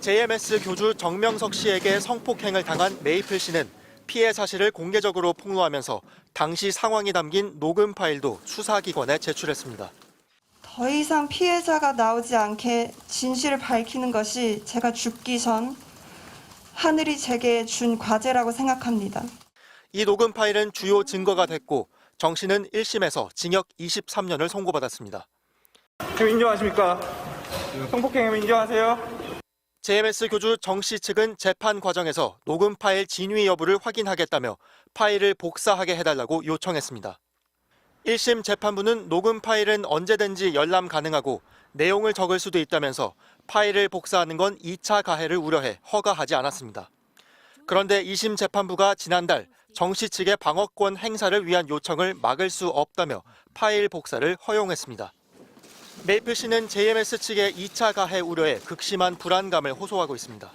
JMS 교주 정명석 씨에게 성폭행을 당한 메이플 씨는 피해 사실을 공개적으로 폭로하면서 당시 상황이 담긴 녹음 파일도 수사기관에 제출했습니다. 더 이상 피해자가 나오지 않게 진실을 밝히는 것이 제가 죽기 전 하늘이 제게 준 과제라고 생각합니다. 이 녹음 파일은 주요 증거가 됐고 정 씨는 1심에서 징역 23년을 선고받았습니다. 지금 인정하십니까? 성폭행 인정하세요? JMS 교주 정 씨 측은 재판 과정에서 녹음 파일 진위 여부를 확인하겠다며 파일을 복사하게 해달라고 요청했습니다. 1심 재판부는 녹음 파일은 언제든지 열람 가능하고 내용을 적을 수도 있다면서 파일을 복사하는 건 2차 가해를 우려해 허가하지 않았습니다. 그런데 2심 재판부가 지난달 정 씨 측의 방어권 행사를 위한 요청을 막을 수 없다며 파일 복사를 허용했습니다. 메이플 씨는 JMS 측의 2차 가해 우려에 극심한 불안감을 호소하고 있습니다.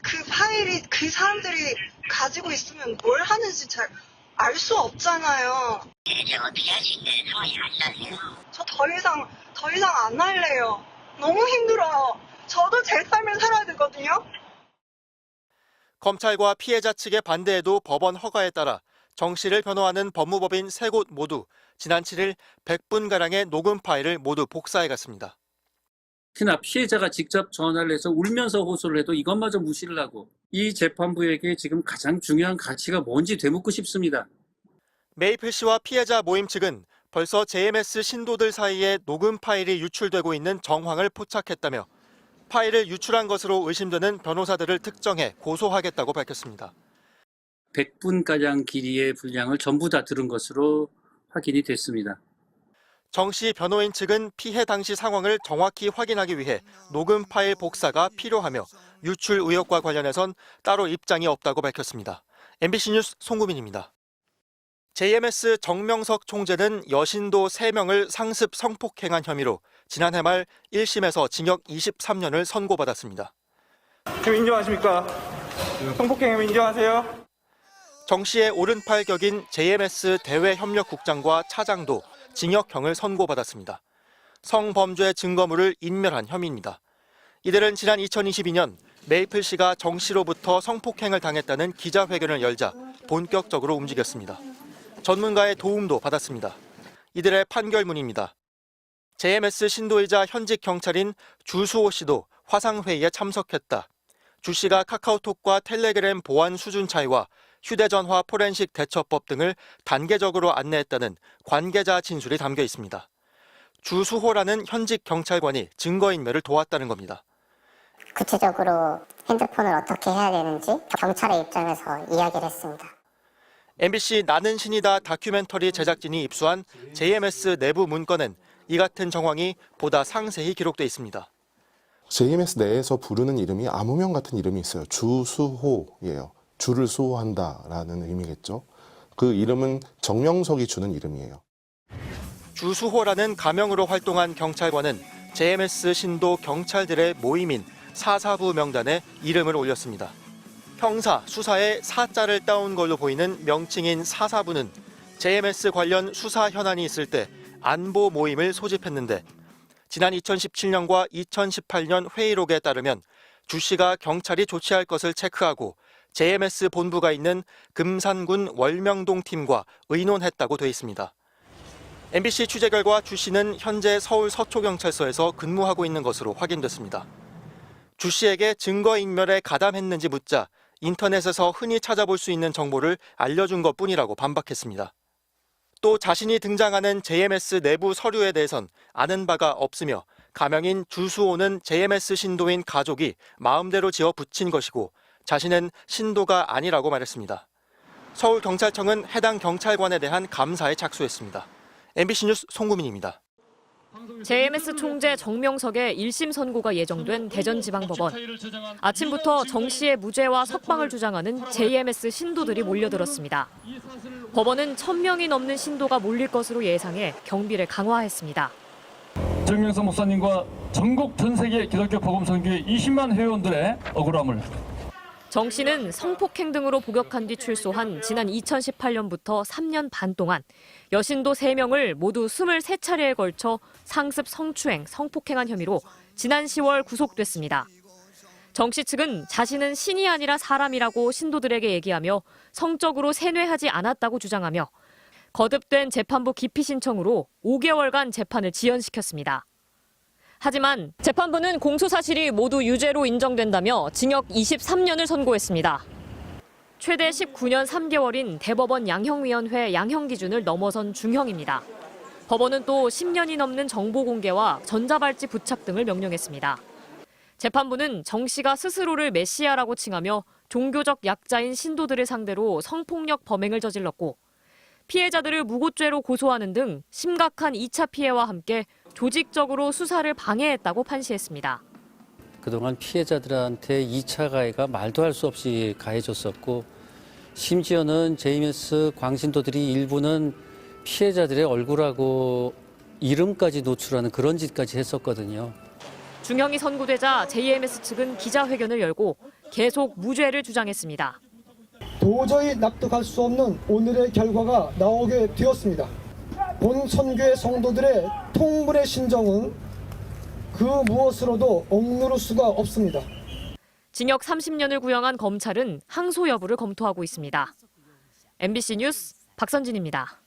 그 파일이 그 사람들이 가지고 있으면 뭘 하는지 잘 알 수 없잖아요. 제가 어떻게 할 수 있는 상황이 아니라서요. 저 더 이상 안 할래요. 너무 힘들어요. 저도 제 삶을 살아야 되거든요. 검찰과 피해자 측의 반대에도 법원 허가에 따라 정 씨를 변호하는 법무법인 3곳 모두 지난 7일 100분가량의 녹음 파일을 모두 복사해 갔습니다. 특히나 피해자가 직접 전화를 해서 울면서 호소를 해도 이것마저 무시를 하고 이 재판부에게 지금 가장 중요한 가치가 뭔지 되묻고 싶습니다. 메이플 씨와 피해자 모임 측은 벌써 JMS 신도들 사이에 녹음 파일이 유출되고 있는 정황을 포착했다며 파일을 유출한 것으로 의심되는 변호사들을 특정해 고소하겠다고 밝혔습니다. 100분가량 길이의 분량을 전부 다 들은 것으로 확인이 됐습니다. 정 씨 변호인 측은 피해 당시 상황을 정확히 확인하기 위해 녹음 파일 복사가 필요하며 유출 의혹과 관련해선 따로 입장이 없다고 밝혔습니다. MBC 뉴스 송구민입니다. JMS 정명석 총재는 여신도 3명을 상습 성폭행한 혐의로 지난해 말 1심에서 징역 23년을 선고받았습니다. 지금 인정하십니까? 성폭행 인정하세요? 정 씨의 오른팔 격인 JMS 대외협력국장과 차장도 징역형을 선고받았습니다. 성범죄 증거물을 인멸한 혐의입니다. 이들은 지난 2022년 메이플 씨가 정 씨로부터 성폭행을 당했다는 기자회견을 열자 본격적으로 움직였습니다. 전문가의 도움도 받았습니다. 이들의 판결문입니다. JMS 신도이자 현직 경찰인 주수호 씨도 화상회의에 참석했다. 주 씨가 카카오톡과 텔레그램 보안 수준 차이와 휴대전화 포렌식 대처법 등을 단계적으로 안내했다는 관계자 진술이 담겨 있습니다. 주수호라는 현직 경찰관이 증거인멸을 도왔다는 겁니다. 구체적으로 핸드폰을 어떻게 해야 되는지 경찰의 입장에서 이야기를 했습니다. MBC 나는 신이다 다큐멘터리 제작진이 입수한 JMS 내부 문건엔 이 같은 정황이 보다 상세히 기록돼 있습니다. JMS 내에서 부르는 이름이 암호명 같은 이름이 있어요. 주수호예요. 주를 수호한다라는 의미겠죠. 그 이름은 정명석이 주는 이름이에요. 주수호라는 가명으로 활동한 경찰관은 JMS 신도 경찰들의 모임인 사사부 명단에 이름을 올렸습니다. 형사, 수사에 사자를 따온 걸로 보이는 명칭인 사사부는 JMS 관련 수사 현안이 있을 때 안보 모임을 소집했는데 지난 2017년과 2018년 회의록에 따르면 주 씨가 경찰이 조치할 것을 체크하고 JMS 본부가 있는 금산군 월명동 팀과 의논했다고 돼 있습니다. MBC 취재 결과 주 씨는 현재 서울 서초경찰서에서 근무하고 있는 것으로 확인됐습니다. 주 씨에게 증거인멸에 가담했는지 묻자 인터넷에서 흔히 찾아볼 수 있는 정보를 알려준 것뿐이라고 반박했습니다. 또 자신이 등장하는 JMS 내부 서류에 대해선 아는 바가 없으며 가명인 주수호는 JMS 신도인 가족이 마음대로 지어 붙인 것이고 자신은 신도가 아니라고 말했습니다. 서울경찰청은 해당 경찰관에 대한 감사에 착수했습니다. MBC 뉴스 송구민입니다. JMS 총재 정명석의 1심 선고가 예정된 대전지방법원. 아침부터 정 씨의 무죄와 석방을 주장하는 JMS 신도들이 몰려들었습니다. 법원은 1,000명이 넘는 신도가 몰릴 것으로 예상해 경비를 강화했습니다. 정명석 목사님과 전국 전 세계 기독교 복음 선교회 20만 회원들의 억울함을 정 씨는 성폭행 등으로 복역한 뒤 출소한 지난 2018년부터 3년 반 동안 여신도 3명을 모두 23차례에 걸쳐 상습 성추행, 성폭행한 혐의로 지난 10월 구속됐습니다. 정 씨 측은 자신은 신이 아니라 사람이라고 신도들에게 얘기하며 성적으로 세뇌하지 않았다고 주장하며 거듭된 재판부 기피 신청으로 5개월간 재판을 지연시켰습니다. 하지만 재판부는 공소 사실이 모두 유죄로 인정된다며 징역 23년을 선고했습니다. 최대 19년 3개월인 대법원 양형위원회 양형 기준을 넘어선 중형입니다. 법원은 또 10년이 넘는 정보 공개와 전자발찌 부착 등을 명령했습니다. 재판부는 정 씨가 스스로를 메시아라고 칭하며 종교적 약자인 신도들을 상대로 성폭력 범행을 저질렀고 피해자들을 무고죄로 고소하는 등 심각한 2차 피해와 함께 조직적으로 수사를 방해했다고 판시했습니다. 그동안 피해자들한테 2차 가해가 말도 할 수 없이 가해졌었고 심지어는 JMS 광신도들이 일부는 피해자들의 얼굴하고 이름까지 노출하는 그런 짓까지 했었거든요. 중형이 선고되자 JMS 측은 기자회견을 열고 계속 무죄를 주장했습니다. 도저히 납득할 수 없는 오늘의 결과가 나오게 되었습니다. 본 선교의 성도들의 통분의 심정은 그 무엇으로도 억누를 수가 없습니다. 징역 30년을 구형한 검찰은 항소 여부를 검토하고 있습니다. MBC 뉴스 박선진입니다.